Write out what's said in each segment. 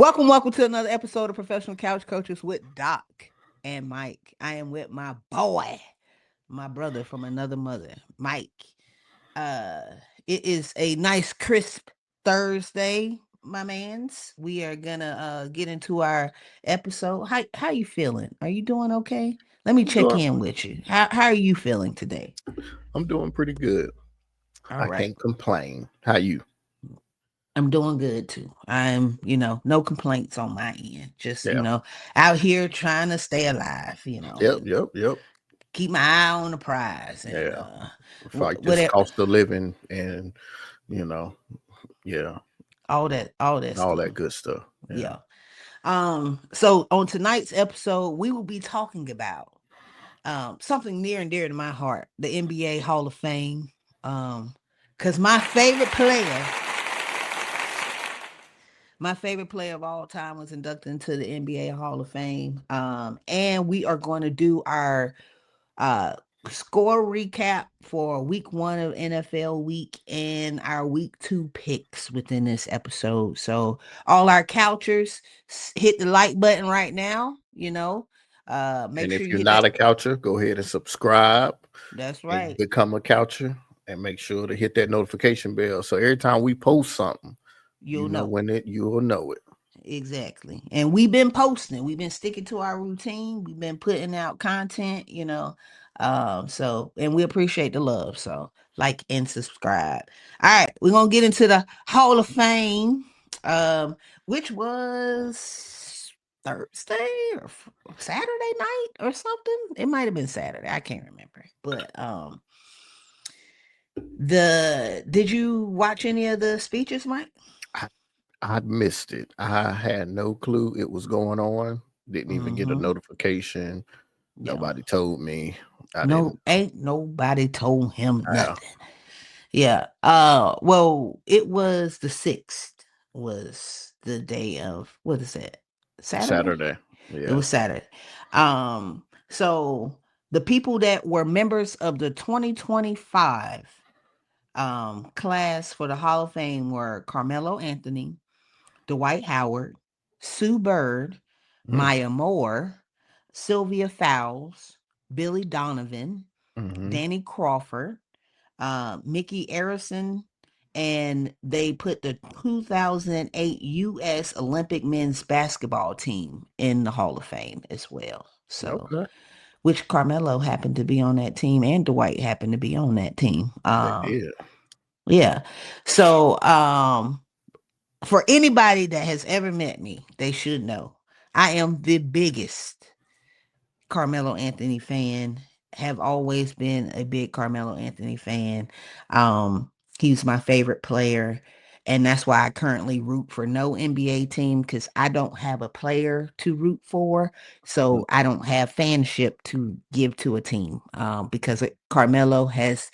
Welcome to another episode of Professional Couch Coaches with Doc and Mike. I am with my boy, my brother from another mother, Mike. Uh, it is a nice crisp Thursday, my mans. We are gonna get into our episode. How you feeling? Are you doing okay? Let me I'm check doing in with you. How are you feeling today? I'm doing pretty good. All I right. can't complain. How you? I'm doing good too. No complaints on my end. Just, Yeah. out here trying to stay alive, Yep, and yep, yep. keep my eye on the prize and Yeah. Fight this whatever, cost of living and you know, yeah, all that all stuff. that good stuff. Yeah. Yeah. So on tonight's episode, we will be talking about something near and dear to my heart, the NBA Hall of Fame. Because my favorite player of all time was inducted into the NBA Hall of Fame. And we are going to do our uh score recap for week 1 of NFL week and our week 2 picks within this episode. So all our couchers, hit the like button right now, make And sure if you you're hit that. not a coucher, go ahead and subscribe That's and right. become a coucher and make sure to hit that notification bell. So every time we post something, you You'll know know. when you'll know it. Exactly. And we've been posting. We've been sticking to our routine. We've been putting out content. So and we appreciate the love. So like and subscribe. All right, we're gonna get into the Hall of Fame, which was Thursday or Saturday night or something. It might have been Saturday. I can't remember. But the did you watch any of the speeches, Mike? I, I missed it. I had no clue it was going on. Didn't even get a Mm-hmm. notification. Yeah. Nobody told me. I No, didn't. ain't nobody told him Yeah. nothing. Yeah. Well, it was the 6th was the day of what is that? Saturday? Saturday. It Yeah. was Saturday. So the people that were members of the 2025 class for the Hall of Fame were Carmelo Anthony, Dwight Howard, Sue Bird, Mm. Maya Moore, Sylvia Fowles, Billy Donovan, Mm-hmm. Danny Crawford, Mickey Arison, and they put the 2008 U.S. Olympic men's basketball team in the Hall of Fame as well. So, Okay. which Carmelo happened to be on that team, and Dwight happened to be on that team. They did. Yeah. So, for anybody that has ever met me, they should know I am the biggest Carmelo Anthony fan. Have always been a big Carmelo Anthony fan. Um, he's my favorite player, and that's why I currently root for no NBA team because I don't have a player to root for, Mm. so I don't have fanship to give to a team. Because Carmelo has,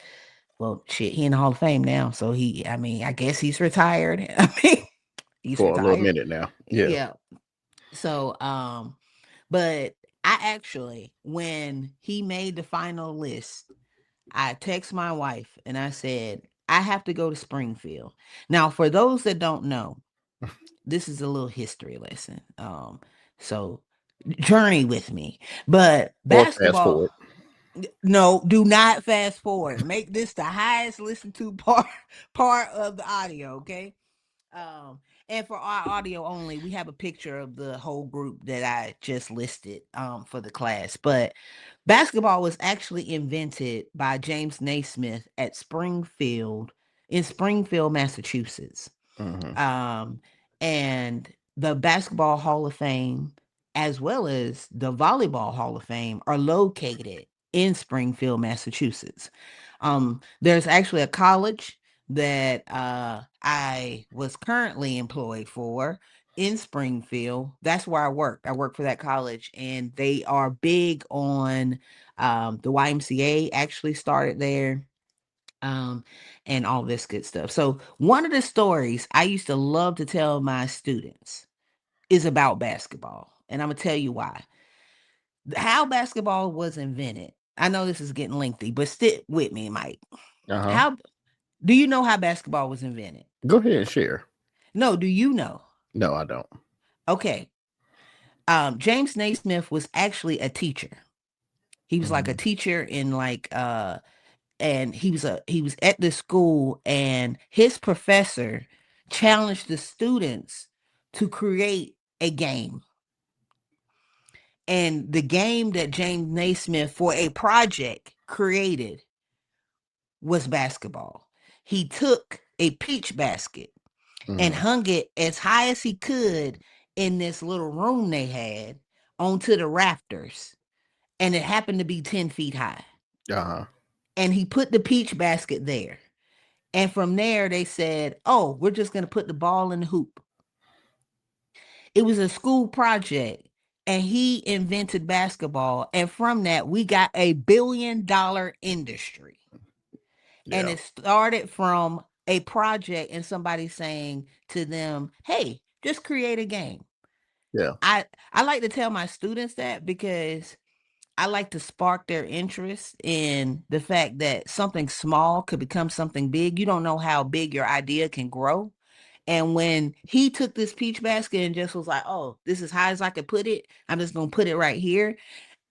well, shit, he in the Hall of Fame now, so I mean, I guess he's retired. I mean, he's For a little retired. minute now. Yeah. Yeah. So, but I actually, when he made the final list, I text my wife and I said, I have to go to Springfield. Now, for those that don't know, this is a little history lesson. So journey with me. But Or fast basketball, forward. no, do not fast forward. Make this the highest listened to part of the audio, okay? Um, and for our audio only, we have a picture of the whole group that I just listed for the class. But basketball was actually invented by James Naismith at Springfield, Massachusetts. Mm-hmm. Um, and the Basketball Hall of Fame, as well as the Volleyball Hall of Fame, are located in Springfield, Massachusetts. There's actually a college that I was currently employed for in Springfield. That's where I work. I work for that college, and they are big on the YMCA. Actually started there, um, and all this good stuff. So one of the stories I used to love to tell my students is about basketball, and I'm gonna tell you why. How basketball was invented. I know this is getting lengthy, but stick with me, Mike. Uh-huh. How do you know how basketball was invented? Go ahead and share. No, do you know? No, I don't. Okay. James Naismith was actually a teacher. He was like a Mhm. teacher in like and he was at this school, and his professor challenged the students to create a game. And the game that James Naismith for a project created was basketball. He took a peach basket and Mhm. hung it as high as he could in this little room they had onto the rafters. And it happened to be 10 feet high. Uh-huh. And he put the peach basket there. And from there, they said, oh, we're just going to put the ball in the hoop. It was a school project, and he invented basketball. And from that, we got $1 billion industry. And Yeah. it started from a project and somebody saying to them, hey, just create a game. Yeah. I like to tell my students that because I like to spark their interest in the fact that something small could become something big. You don't know how big your idea can grow. And when he took this peach basket and just was like, oh, this is high as I could put it, I'm just going to put it right here.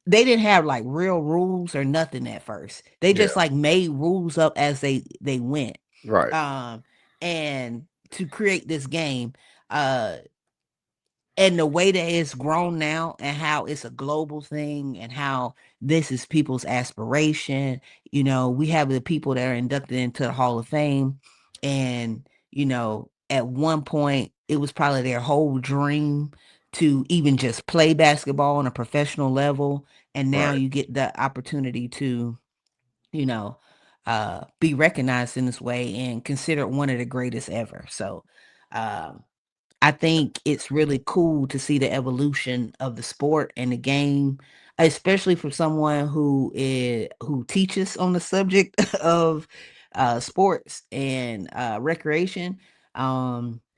They didn't have like real rules or nothing at first. They Yeah. just like made rules up as they went. Right. Um, and to create this game, uh, and the way that it's grown now and how it's a global thing and how this is people's aspiration. We have the people that are inducted into the Hall of Fame, and at one point it was probably their whole dream to even just play basketball on a professional level, and now Right. you get the opportunity to you know be recognized in this way and considered one of the greatest ever. So um I think it's really cool to see the evolution of the sport and the game, especially from someone who teaches on the subject of sports and recreation.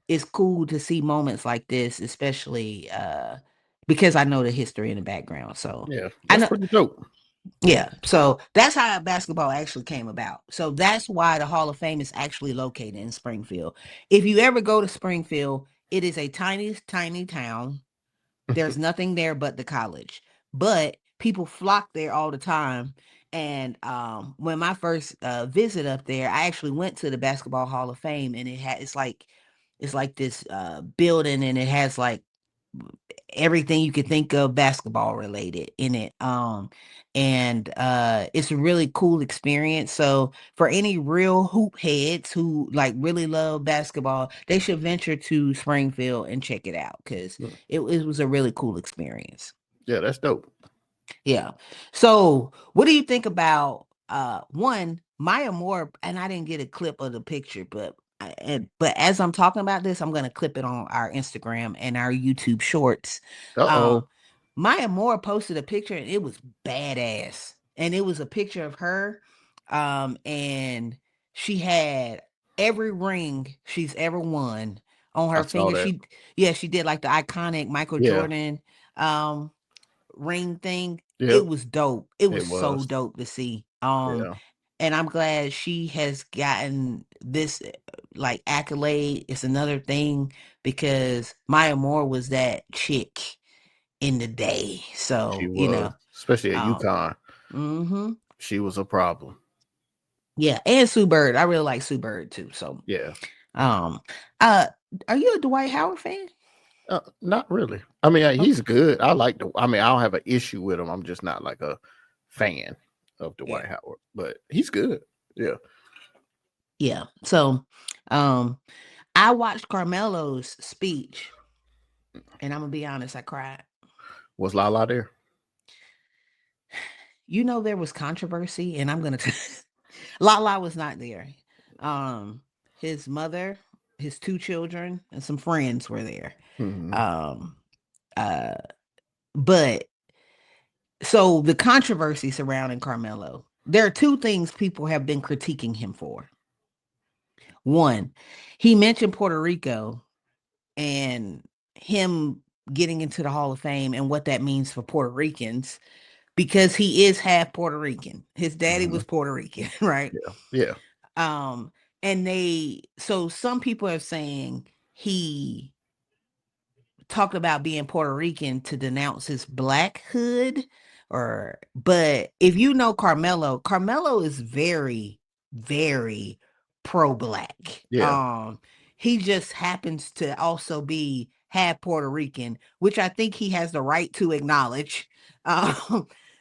It's cool to see moments like this, especially because I know the history in the background. So Yeah. I That's know, pretty dope. yeah. So that's how basketball actually came about. So that's why the Hall of Fame is actually located in Springfield. If you ever go to Springfield, it is a tiny, tiny town. There's nothing there but the college. But people flock there all the time. And when my first visit up there, I actually went to the Basketball Hall of Fame, and it's like this building, and it has like everything you could think of basketball related in it. And it's a really cool experience. So for any real hoop heads who like really love basketball, they should venture to Springfield and check it out because Mm. it was a really cool experience. Yeah, that's dope. Yeah. So what do you think about one, Maya Moore? And I didn't get a clip of the picture, but as I'm talking about this, I'm gonna clip it on our Instagram and our YouTube shorts. Uh-oh. Um Maya Moore posted a picture, and it was badass. And it was a picture of her. And she had every ring she's ever won on I her saw finger. that. She did like the iconic Michael Yeah. Jordan um ring thing. Yep. It was dope. It was It so was. dope to see. Yeah. And I'm glad she has gotten this like accolade. It's another thing because Maya Moore was that chick in the day. She So, was. Especially at um, UConn. mm-hmm. She was a problem. Yeah, and Sue Bird. I really like Sue Bird too. So, Yeah. um, uh, are you a Dwight Howard fan? Not really. I mean, Okay. he's good. I mean, I don't have an issue with him. I'm just not like a fan of Yeah. Dwight Howard, but he's good. Yeah. Yeah. So, um, I watched Carmelo's speech, and I'm gonna be honest, I cried. Was Lala there? There was controversy, and I'm gonna Lala was not there. His mother, his two children, and some friends were there. Hmm. Um, uh, but so the controversy surrounding Carmelo, there are two things people have been critiquing him for. One, he mentioned Puerto Rico and him getting into the Hall of Fame and what that means for Puerto Ricans because he is half Puerto Rican. His daddy Hmm. was Puerto Rican, right? Yeah. Yeah. And so some people are saying he talked about being Puerto Rican to denounce his blackhood, but if you know Carmelo, Carmelo is very, very pro-black. Yeah. He just happens to also be half Puerto Rican, which I think he has the right to acknowledge.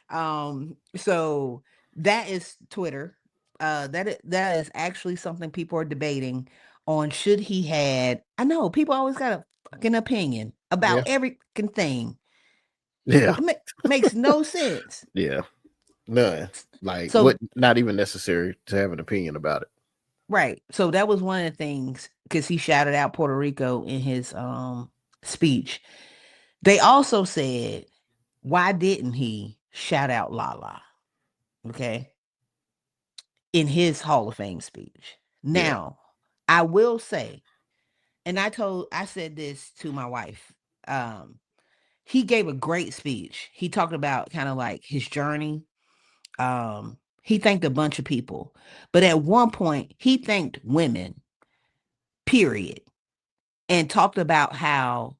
Um, so that is Twitter. That is actually something people are debating on. Should he had, I know people always got a fucking opinion Yeah. about every fucking thing. Yeah. Makes no sense. Yeah. None. Like what? So Not even necessary to have an opinion about it. right. So that was one of the things because he shouted out Puerto Rico in his speech. They also said, why didn't he shout out Lala? Okay. In his Hall of Fame speech. Yeah. Now, I will say, and I said this to my wife. Um, he gave a great speech. He talked about kind of like his journey. He thanked a bunch of people, but at one point he thanked women, period, and talked about how,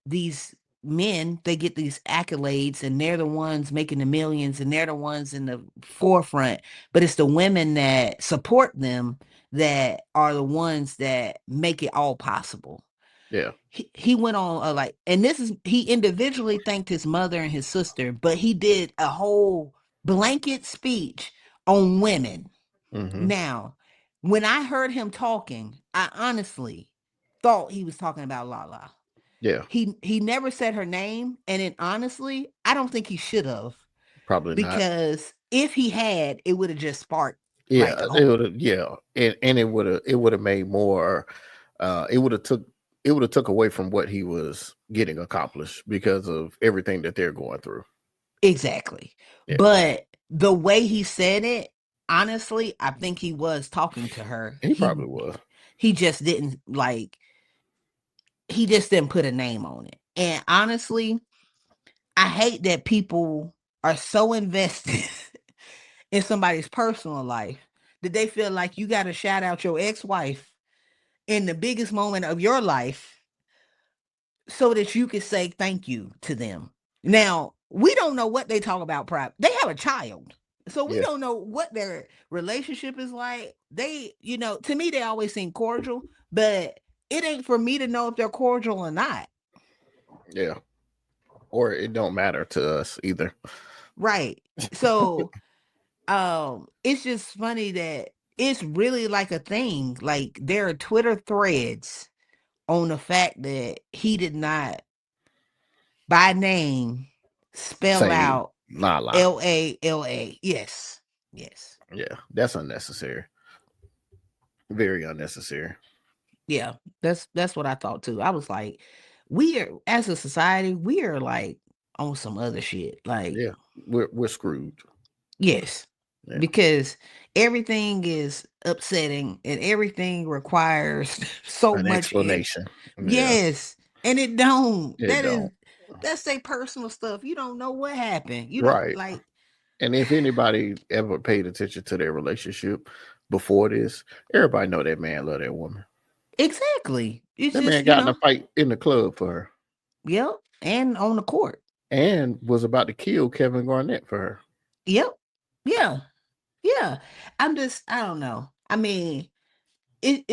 these men, they get these accolades and they're the ones making the millions and they're the ones in the forefront, but it's the women that support them that are the ones that make it all possible. Yeah. He went on like, and this is, he individually thanked his mother and his sister, but he did a whole blanket speech on women. Mm-hmm. Now, when I heard him talking, I honestly thought he was talking about Lala. Yeah. He never said her name, and then honestly, I don't think he should have, Probably not. because if he had, it would have just sparked like Yeah. It would have. Yeah. And it would have made more. It would have took away from what he was getting accomplished because of everything that they're going through. exactly. Yeah. But the way he said it, honestly, I think he was talking to her. He probably was. He just didn't like, he just didn't put a name on it. And honestly, I hate that people are so invested in somebody's personal life that they feel like you got to shout out your ex-wife in the biggest moment of your life so that you can say thank you to them. Now, we don't know what they talk about private. They have a child. So we Yeah. don't know what their relationship is like. They, to me, they always seem cordial, but it ain't for me to know if they're cordial or not. Yeah. Or it don't matter to us either. Right. So it's just funny that it's really like a thing. Like there are Twitter threads on the fact that he did not by name spell Say out la la. Lala. Yes. Yes. Yeah. That's unnecessary. Very unnecessary. Yeah. That's what I thought too. I was like, we are, as a society, we are like on some other shit. Like, Yeah. We're screwed. yes. Yeah. Because everything is upsetting and everything requires so An much explanation. Yeah. yes. And it don't. It don't. That's say personal stuff. You don't know what happened. You don't Right. like And if anybody ever paid attention to their relationship before this, everybody know that man love that woman. exactly. It's That man just, got in a fight in the club for her yep. And on the court. and was about to kill Kevin Garnett for her. Yep. Yeah. Yeah. I don't know. I mean, it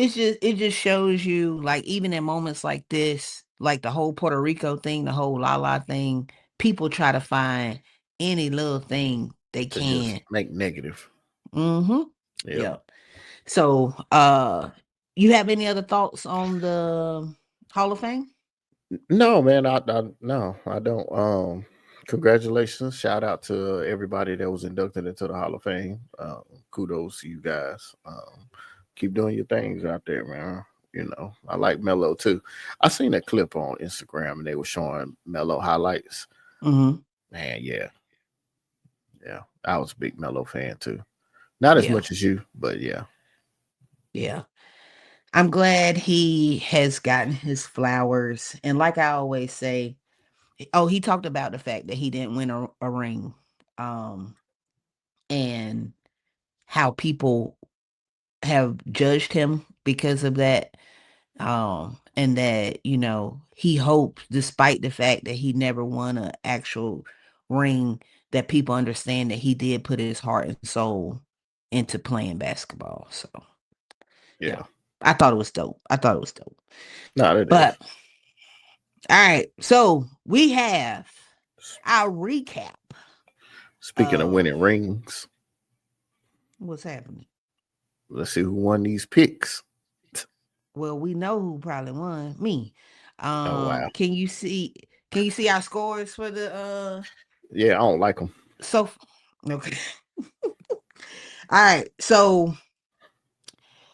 just shows you like even in moments like this, like the whole Puerto Rico thing, the whole Lala thing, people try to find any little thing they To just can. make negative. Mm-hmm. Yeah. Yeah. So you have any other thoughts on the Hall of Fame? No, man, no, I don't. Congratulations. Shout out to everybody that was inducted into the Hall of Fame. Kudos to you guys. Keep doing your things out there, man. I like Melo too. I seen a clip on Instagram and they were showing Melo highlights. Mm-hmm. Man, yeah. I was a big Melo fan too. Not as Yeah. much as you, but yeah. Yeah. I'm glad he has gotten his flowers. And like I always say, he talked about the fact that he didn't win a ring. And how people have judged him because of that. And that, he hopes, despite the fact that he never won an actual ring, that people understand that he did put his heart and soul into playing basketball. So yeah, Yeah. I thought it was dope. I thought it was dope. No, it is. But all right, so we have our recap Speaking of of winning rings, what's happening. let's see who won these picks. Well, we know who probably won. Me. Oh wow. Can you see our scores for the Yeah, I don't like them. so okay. All right. So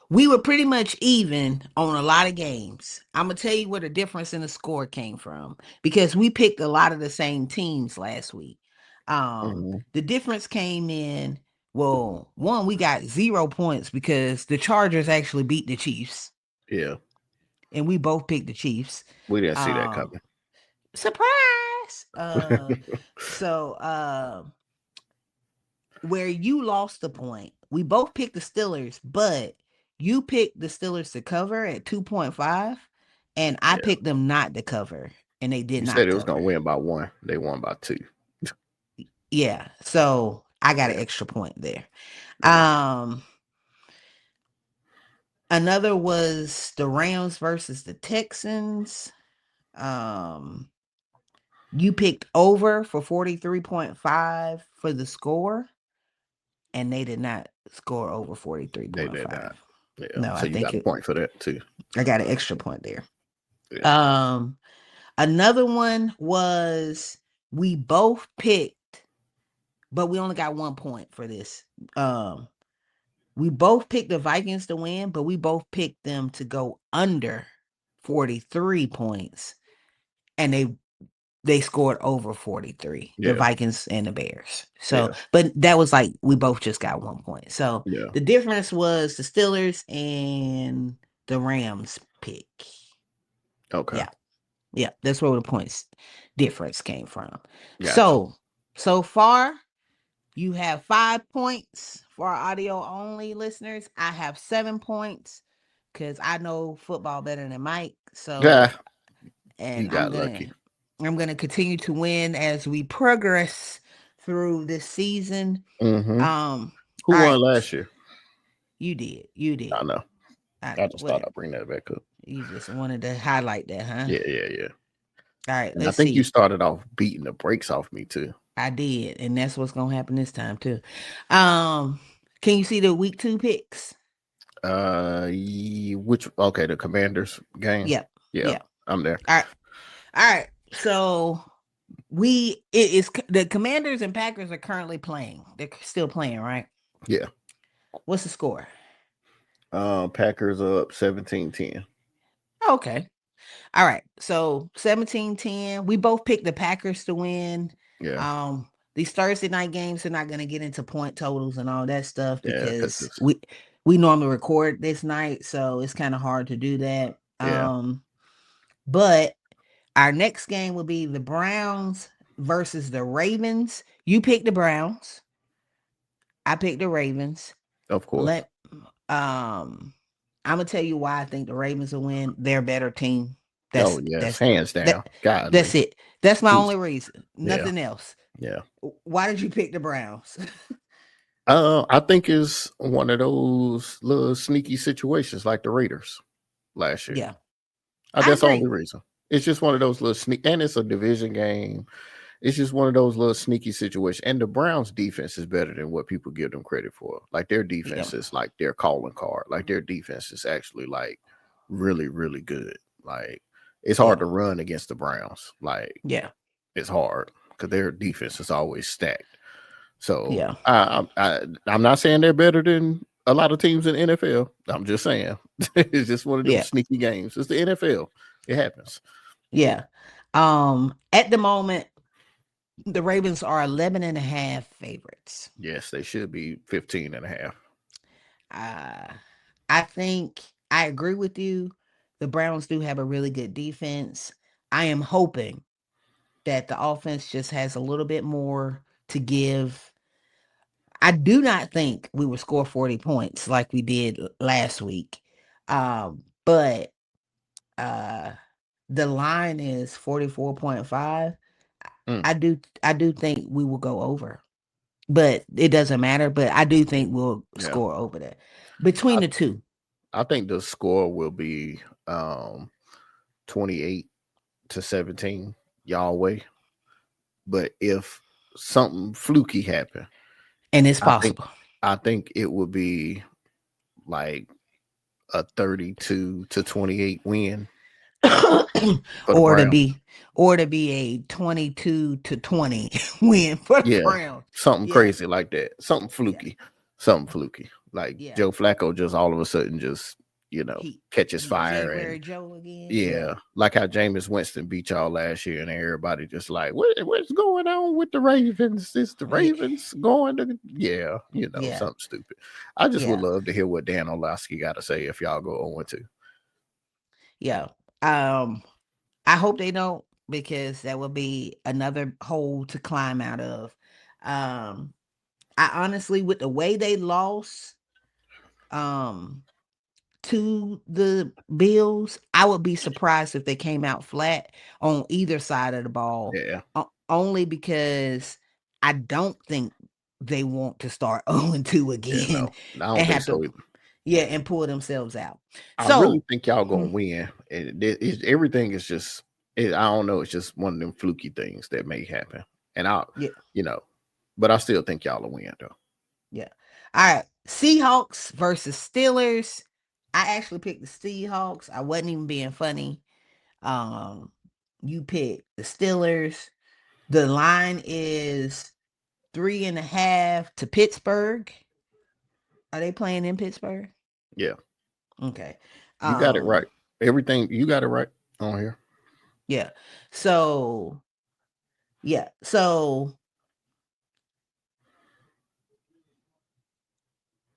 we were pretty much even on a lot of games. I'm gonna tell you where the difference in the score came from because we picked a lot of the same teams last week. Mm-hmm. The difference came in. Well, one, we got 0 points because the Chargers actually beat the Chiefs, Yeah, and we both picked the Chiefs. we didn't see that Um, coming. Surprise. So where you lost the point, we both picked the Steelers, but you picked the Steelers to cover at 2.5, and I Yeah, picked them not to cover, and they did you said not it was gonna cover. win by one. They won by two. Yeah, so I got an Yeah, extra point there. yeah. Um, Another was the Rams versus the Texans. Um, you picked over for 43.5 for the score, and they did not score over They did not. 43.5. Yeah, No, so I you think got a point for that too. I got an extra point there. Yeah. Um, Another one was we both picked, but we only got 1 point for this. Um, we both picked the Vikings to win, but we both picked them to go under 43 points, and they scored over 43, the Yeah, Vikings and the Bears. So, yeah, but that was like we both just got 1 point. So yeah. the difference was the Steelers and the Rams pick. Okay, Yeah. Yeah. That's where the points difference came from. gotcha. So far, you have 5 points for our audio only listeners. I have 7 points because I know football better than Mike. Yeah, So, you and I'm got gonna lucky. I'm gonna continue to win as we progress through this season. Mm-hmm. Um, Who all won right, last year? you did, you I did. know. I I know, just thought whatever. I'd bring that back up. You just wanted to highlight that, huh? Yeah, yeah, yeah. All right, And I let's think you see. started off beating the brakes off me too. I did, and that's what's gonna happen this time too. Um, can you see the week 2 picks? Which okay, the Commanders game. Yep, Yeah, yep. I'm there. All right, all right. So it is the Commanders and Packers are currently playing. They're still playing, right? Yeah. What's the score? Packers up 17-10. Okay. All right. So 17-10. We both picked the Packers to win. Yeah, These Thursday night games are not going to get into point totals and all that stuff yeah, because because it's we normally record this night, so it's kind of hard to do that. yeah, But our next game will be the Browns versus the Ravens. You picked the Browns. I picked the Ravens. of course. Let I'm gonna tell you why I think the Ravens will win. They're a better team. Oh That's yes, that's hands down. that that's Godly. it. That's my Who's only reason. yeah, Nothing else. yeah. Why did you pick the Browns? I think it's one of those little sneaky situations like the Raiders last year. Yeah, I That's the only agree. reason. It's just one of those little sneak, and it's a division game. It's just one of those little sneaky situations. And the Browns' defense is better than what people give them credit for. Like their Yeah, defense is like their calling card. Like their defense is actually like really, really good. Like it's hard yeah, to run against the Browns. Like yeah, it's hard because their defense is always stacked. So yeah, I'm not saying they're better than a lot of teams in the NFL. I'm just saying it's just one of them yeah, sneaky games. It's the NFL. It happens. yeah. At the moment, the Ravens are 11 and a half favorites. Yes, they should be 15 and a half. Uh, I think I agree with you. The Browns do have a really good defense. I am hoping that the offense just has a little bit more to give. I do not think we will score 40 points like we did last week. But uh the line is 44.5. Mm, I do think we will go over. But it doesn't matter, but I do think we'll yeah. score over that. Between I, the two. I think the score will be 28-17 y'all way. But if something fluky happen, And it's I think possible. I think it would be like a 32-28 win for the or to Browns. be or to be a 22-20 win for the Yeah, Browns. something Yeah, crazy like that. Something yeah, fluky. Something fluky. Like yeah. Joe Flacco just all of a sudden just, He catches he fire and January Joe again. Yeah. yeah, like how Jameis Winston beat y'all last year and everybody just like, what's going on with the Ravens? Is the Yeah. Ravens going to Yeah. something stupid. I just would Yeah. love to hear what Dan Orlovsky got to say if y'all go 0-2. Yeah. I hope they don't, because that would be another hole to climb out of. Um I honestly, with the way they lost um to the Bills, I would be surprised if they came out flat on either side of the ball. Yeah. Only because I don't think they want to start 0-2 Yeah, again no. I don't and think have so to, either. yeah, and pull themselves out. I really So, think y'all gonna hmm, win. Everything is just I don't know, it's just one of them fluky things that may happen. And yeah, you know, but I still think y'all will win though. yeah. All right. Seahawks versus Steelers. I actually picked the Seahawks. I wasn't even being funny. Um, you picked the Steelers. The line is 3.5 to Pittsburgh. Are they playing in Pittsburgh? Yeah. Okay. You got it right. Um, Everything you got it right on here. yeah. So, yeah. So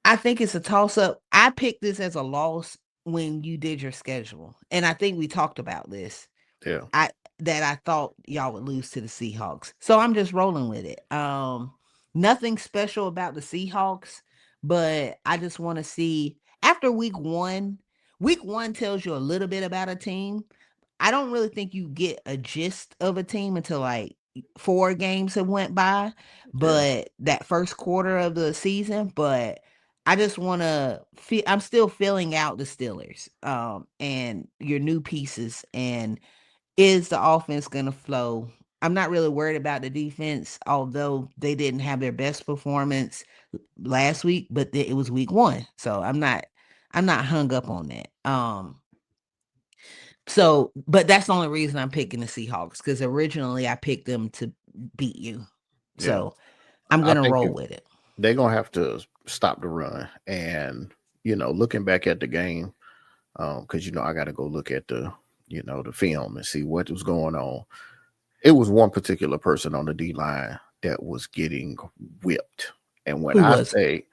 I think it's a toss up. I picked this as a loss when you did your schedule. And I think we talked about this. Yeah. I that I thought y'all would lose to the Seahawks. So I'm just rolling with it. Nothing special about the Seahawks, but I just want to see after week 1. Week 1 tells you a little bit about a team. I don't really think you get a gist of a team until like 4 games have went by, Yeah. but that first quarter of the season, but I just want to feel I'm still filling out the Steelers and your new pieces, and is the offense going to flow? I'm not really worried about the defense, although they didn't have their best performance last week, but it was week 1. So I'm not hung up on that. So, but that's the only reason I'm picking the Seahawks, because originally I picked them to beat you. Yeah. So I'm I gonna think roll with it. they're gonna have to stop the run. And, looking back at the game, because I gotta go look at the film and see what was going on. It was one particular person on the D line that was getting whipped. And when Who I was it? say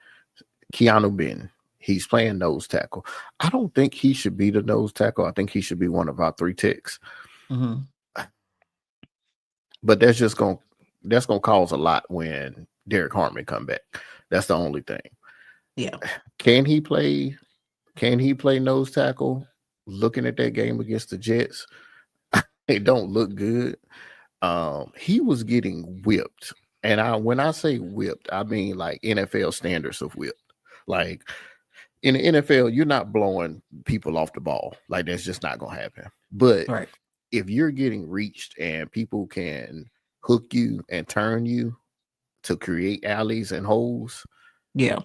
Keanu Ben, he's playing nose tackle. I don't think he should be the nose tackle. I think he should be one of our 3 ticks. Mhm. But that's gonna cause a lot when Derek Hartman come back. That's the only thing. Yeah. Can he play? Can he play nose tackle? Looking at that game against the Jets, it don't look good. He was getting whipped, and when I say whipped, I mean like NFL standards of whipped. Like in the NFL, you're not blowing people off the ball. Like that's just not gonna happen. But Right. if you're getting reached and people can hook you and turn you to create alleys and holes, Yeah.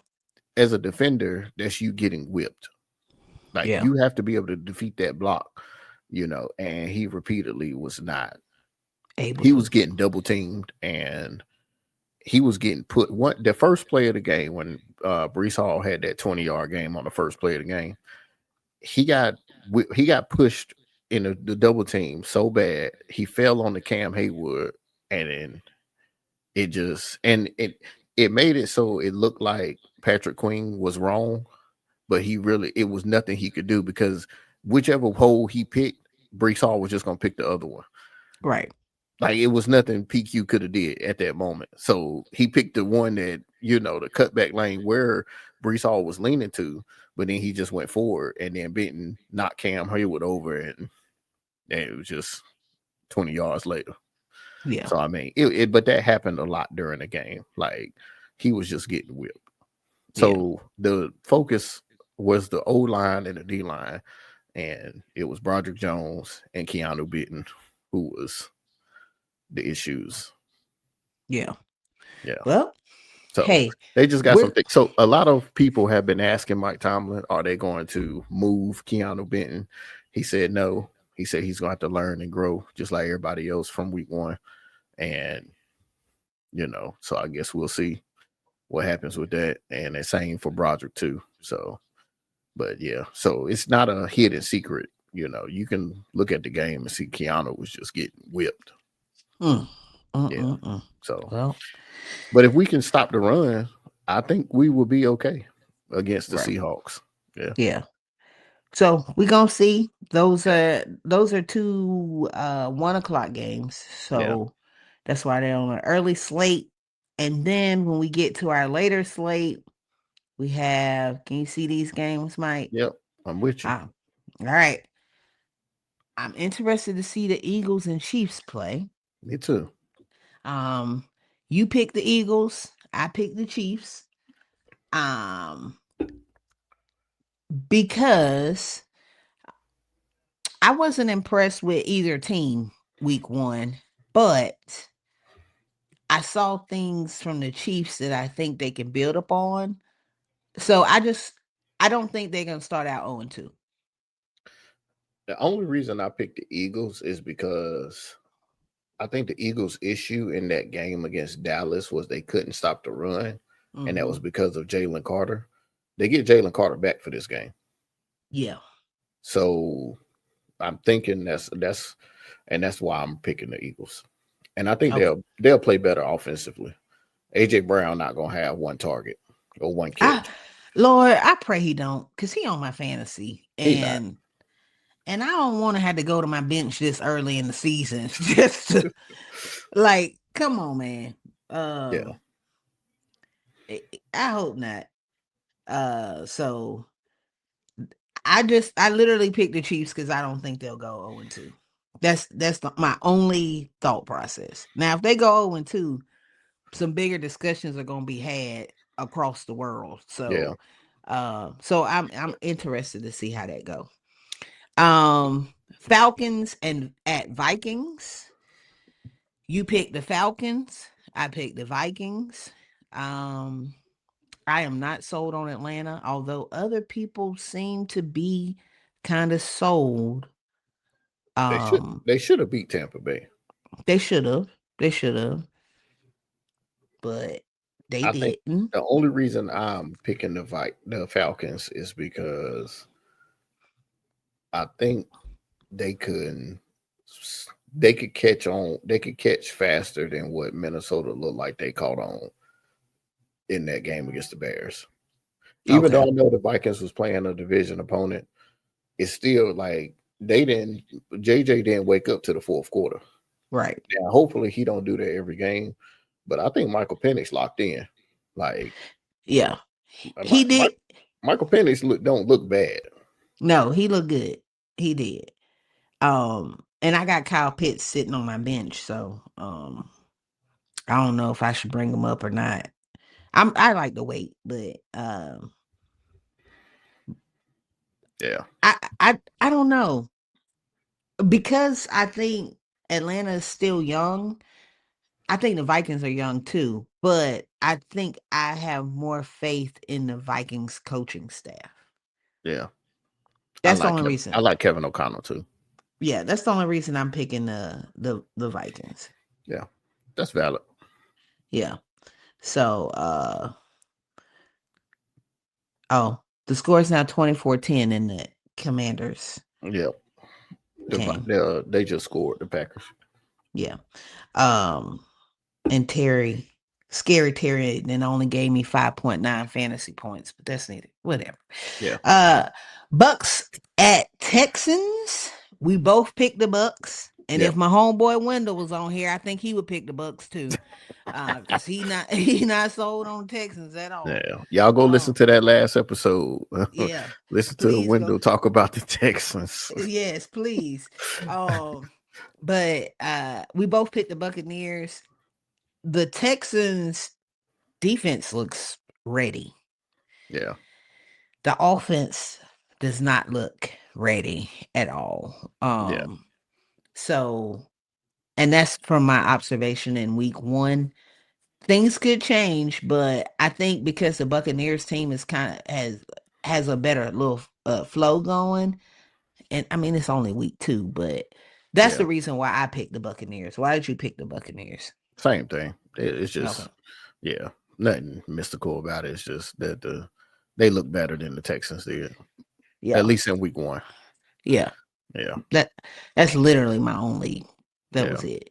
as a defender, that's you getting whipped. Like Yeah. you have to be able to defeat that block, and he repeatedly was not. Able He was to. getting double teamed and he was getting put the first play of the game when Brees Hall had that 20-yard game on the first play of the game. He got pushed in the double team so bad he fell on the Cam Haywood, and then it made it so it looked like Patrick Queen was wrong, but it was nothing he could do because whichever hole he picked, Brees Hall was just gonna pick the other one. Right. Like it was nothing PQ could have did at that moment. So he picked the one that the cutback lane where Brees Hall was leaning to, but then he just went forward, and then Benton knocked Cam Hayward over, and it was just 20 yards later. Yeah. So I mean, but that happened a lot during the game. Like he was just getting whipped. So the focus was the O line and the D line, and it was Broderick Jones and Keanu Benton who was the issues. Yeah. Yeah. Well, so hey, they just got something. So a lot of people have been asking Mike Tomlin, are they going to move Keanu Benton? He said no. He said he's going to have to learn and grow just like everybody else from week one. And, so I guess we'll see what happens with that. And the same for Broderick too. So, but yeah, so it's not a hidden secret. You can look at the game and see Keanu was just getting whipped. So, well, but if we can stop the run, I think we will be okay against the Seahawks. Yeah. So we're gonna see. Those are 2 1:00 games. So that's why they're on an early slate. And then when we get to our later slate, we have, can you see these games, Mike? Yep, I'm with you. All right. I'm interested to see the Eagles and Chiefs play. Me too. You pick the Eagles, I pick the Chiefs. Because I wasn't impressed with either team week 1, but I saw things from the Chiefs that I think they can build upon. So I don't think they're going to start out 0-2. The only reason I picked the Eagles is because I think the Eagles' issue in that game against Dallas was they couldn't stop the run, and that was because of Jalen Carter. They get Jalen Carter back for this game. Yeah. So I'm thinking that's why I'm picking the Eagles. And I think they'll play better offensively. AJ Brown not gonna have one target or one catch. Lord, I pray he don't, because he on my fantasy. And I don't want to have to go to my bench this early in the season just to like, come on, man. I hope not. So I literally picked the Chiefs because I don't think they'll go 0-2. That's my only thought process. Now, if they go 0-2, some bigger discussions are going to be had across the world. So, so I'm interested to see how that go. Falcons and at Vikings. You picked the Falcons. I picked the Vikings. I am not sold on Atlanta, although other people seem to be kind of sold. They should have beat Tampa Bay. They should have. But they didn't. The only reason I'm picking the Falcons is because I think they could catch faster than what Minnesota looked like they caught on in that game against the Bears. Even though I know the Vikings was playing a division opponent, it's still like JJ didn't wake up to the fourth quarter. Right. Now, hopefully he don't do that every game, but I think Michael Penix locked in. Like, yeah, he did. Michael Penix don't look bad. No, he looked good. He did. And I got Kyle Pitts sitting on my bench, so I don't know if I should bring him up or not. I like to wait, but I don't know, because I think Atlanta is still young. I think the Vikings are young too, but I think I have more faith in the Vikings coaching staff. Yeah. That's the only reason. I like Kevin O'Connell too. Yeah, that's the only reason I'm picking the Vikings. Yeah. That's valid. Yeah. So the score is now 24-10 in the Commanders. Yeah. They just scored, the Packers. Yeah. And Scary Terry then only gave me 5.9 fantasy points, but that's needed. Whatever. Yeah. Bucks at Texans. We both picked the Bucks. And Yep. if my homeboy Wendell was on here, I think he would pick the Bucks too. Cause he not sold on Texans at all. Yeah. Y'all go listen Um, to that last episode. yeah, Listen to please go. Wendell talk about the Texans. Yes, please. But we both picked the Buccaneers. The Texans defense looks ready. Yeah. The offense does not look ready at all. Yeah. So, and that's from my observation in week 1. Things could change, but I think because the Buccaneers team is kind of has a better little flow going, and I mean it's only week 2, but that's Yeah. the reason why I picked the Buccaneers. Why did you pick the Buccaneers? Same thing. It's Okay. just, yeah, nothing mystical about it. It's just that they look better than the Texans did, Yeah. at least in week 1. Yeah. Yeah. That's literally my only. That Yeah. was it.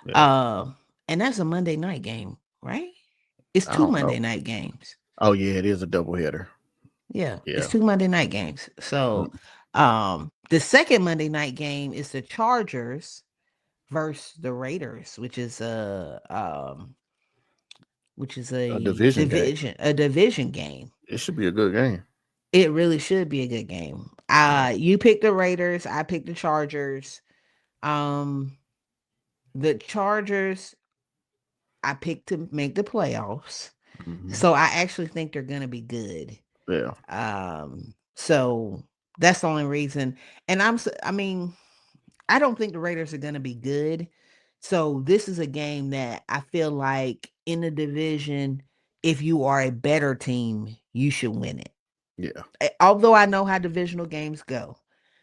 Yeah. And that's a Monday night game, right? It's I 2 don't Monday know. night games. Oh yeah, it is a doubleheader. Yeah, Yeah. it's 2 Monday night games. So, the second Monday night game is the Chargers versus the Raiders, which is a A division game. division game. It should be a good game. It really should be a good game. You picked the Raiders, I picked the Chargers. The Chargers I picked to make the playoffs. Mhm. So I actually think they're going to be good. Yeah. So that's the only reason. And I mean, I don't think the Raiders are going to be good. So this is a game that I feel like in the division, if you are a better team, you should win it. Yeah. Although I know how divisional games go.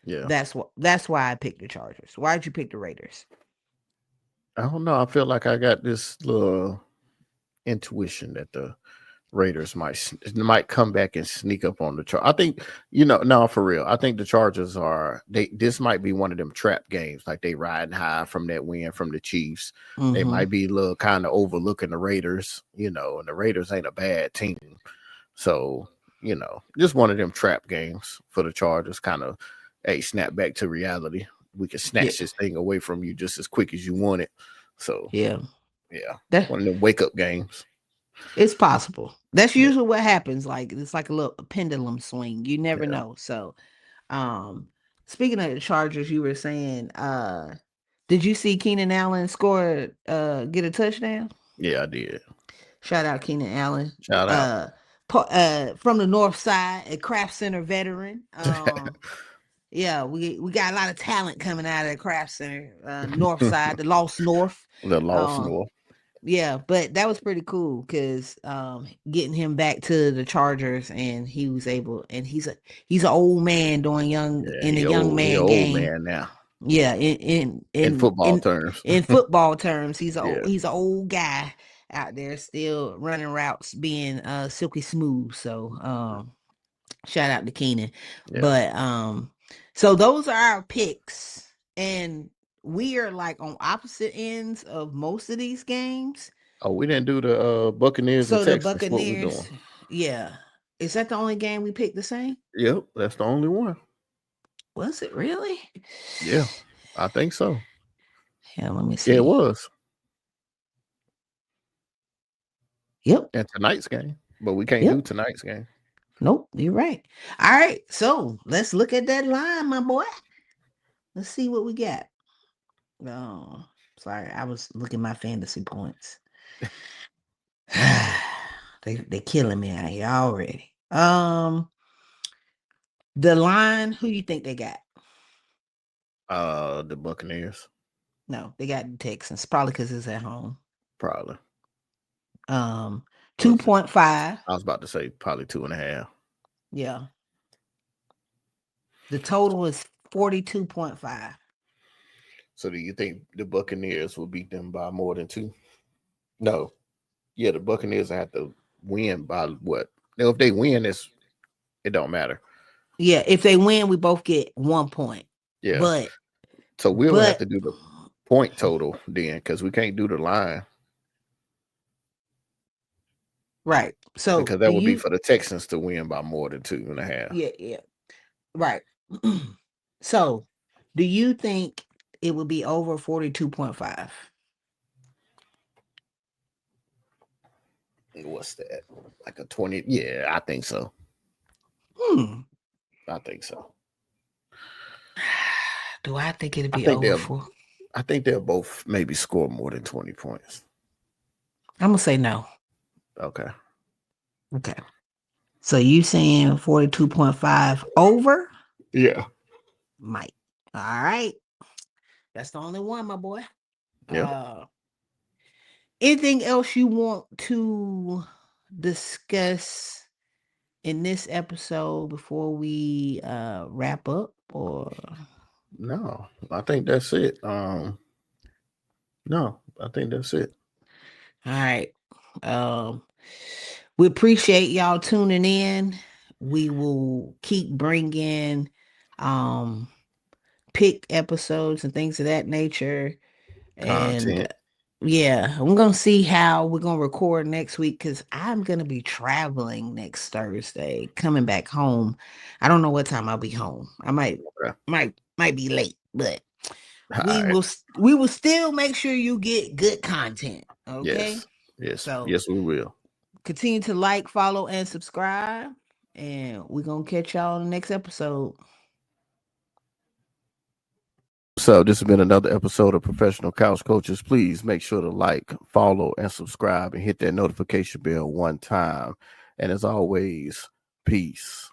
Yeah. That's why I picked the Chargers. Why did you pick the Raiders? I don't know. I feel like I got this little intuition that the Raiders might come back and sneak up on the Chargers. I think, no, for real. I think the Chargers this might be one of them trap games. Like they riding high from that win from the Chiefs. Mm-hmm. They might be a little kind of overlooking the Raiders, and the Raiders ain't a bad team. So, just one of them trap games for the Chargers, kind of, hey, snap back to reality. We can snatch this thing away from you just as quick as you want it. So, yeah, one of them wake up games. It's possible. That's usually what happens. Like it's like a little pendulum swing. You never know. So, speaking of the Chargers, you were saying, did you see Keenan Allen score? Get a touchdown? Yeah, I did. Shout out Keenan Allen. Shout out. From the North Side, a Craft Center veteran. Yeah, we got a lot of talent coming out of the Craft Center, North Side, the Lost North. The Lost North. Yeah, but that was pretty cool because getting him back to the Chargers and he was able, and he's an old man doing young man game. Old man now. Yeah, in football terms. In football terms, he's an old guy out there still running routes, being silky smooth. So shout out to Keenan. Yeah. But so those are our picks, and we are like on opposite ends of most of these games. Oh, we didn't do the Buccaneers and Texans. So the Buccaneers, yeah. Is that the only game we picked the same? Yep, that's the only one. Was it really? Yeah, I think so. Yeah, let me see. Yeah, it was. Yep. And tonight's game, but we can't do tonight's game. Nope, you're right. All right, so let's look at that line, my boy. Let's see what we got. Oh, sorry, I was looking at my fantasy points. They killing me out here already. The line, who you think they got? The Buccaneers. No, they got the Texans. Probably because it's at home. Probably. 2.5. I was about to say probably 2.5. Yeah. The total is 42.5. So do you think the Buccaneers will beat them by more than 2? No. Yeah, the Buccaneers have to win by what? Now, if they win, it don't matter. Yeah, if they win, we both get 1 point. Yeah. So we'll have to do the point total then, because we can't do the line. Right. So because that would be for the Texans to win by more than 2.5. Yeah. Right. So do you think it would be over 42.5. What's that? Like a 20? Yeah, I think so. I think so. Do I think it'd be over 4? I think they'll both maybe score more than 20 points. I'm gonna say no. Okay. Okay. So you saying 42.5 over? Yeah. Mike. All right. That's the only one, my boy. Yeah. Anything else you want to discuss in this episode before we wrap up, or No, I think that's it. No, I think that's it. all right. We appreciate y'all tuning in. We will keep bringing pick episodes and things of that nature. And Content. yeah, I'm gonna see how we're gonna record next week because I'm gonna be traveling next Thursday, coming back home. I don't know what time I'll be home. I might be late, but we All right. will still make sure you get good content. Okay. Yes. So Yes, we will. continue to like, follow, and subscribe. And we're gonna catch y'all in the next episode. So this has been another episode of Professional Couch Coaches. Please make sure to like, follow, and subscribe and hit that notification bell one time. And as always, peace.